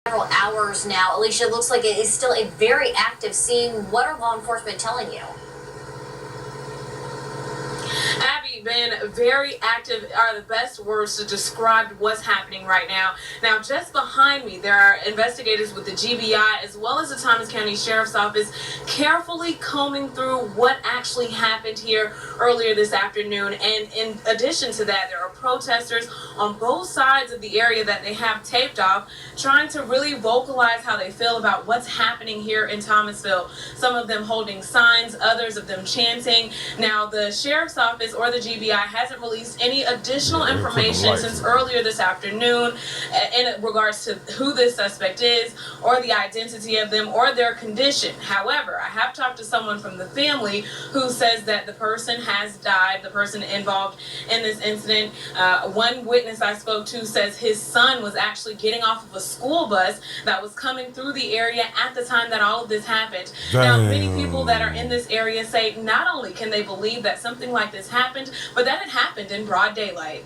Several hours now. Alicia, it looks like it is still a very active scene. What are law enforcement telling you? Abby, been very active are the best words to describe what's happening right now. Now, just behind me, there are investigators with the GBI as well as the Thomas County Sheriff's Office carefully combing through what actually happened here earlier this afternoon. And in addition to that, there are protesters on both sides of the area that they have taped off, trying to really vocalize how they feel about what's happening here in Thomasville. Some of them holding signs, others of them chanting. Now, the Sheriff's Office or the GBI hasn't released any additional information since earlier this afternoon in regards to who this suspect is or the identity of them or their condition. However, I have talked to someone from the family who says that the person has died, the person involved in this incident. One witness I spoke to says his son was actually getting off of a school bus that was coming through the area at the time that all of this happened. Now, many people that are in this area say not only can they believe that something like this happened, but that it happened in broad daylight.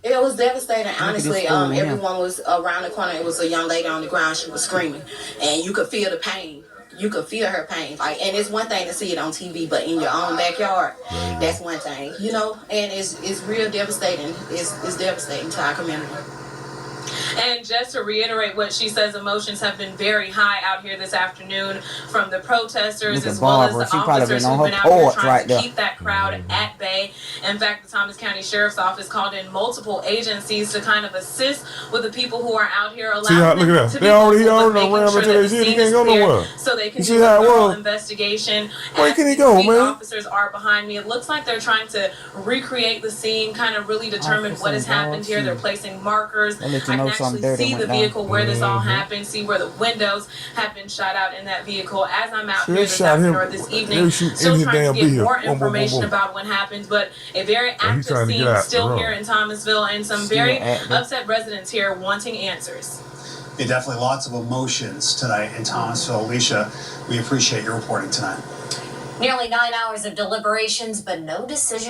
It was devastating, honestly. Everyone was around the corner. It was a young lady on the ground. She was screaming, and you could feel the pain. You could feel her pain. Like, and it's one thing to see it on TV, but in your own backyard, that's one thing, you know. And it's real devastating. It's devastating to our community. And just to reiterate what she says, emotions have been very high out here this afternoon from the protesters as well as the officers who've been out here trying to keep that crowd at bay. In fact, the Thomas County Sheriff's Office called in multiple agencies to kind of assist with the people who are out here, allowing them to be vocal, but making sure that the scene is clear so they can do a thorough investigation. As these officers are behind me, it looks like they're trying to recreate the scene, kind of really determine what has happened here. They're placing markers. I can actually see the vehicle where this all happened, see where the windows have been shot out in that vehicle. As I'm out here this afternoon or this evening, still trying to get more information about what happened, but a very active scene still here in Thomasville and some very upset residents here wanting answers. Yeah, definitely lots of emotions tonight in Thomasville. Alicia, we appreciate your reporting tonight. Nearly 9 hours of deliberations, but no decision.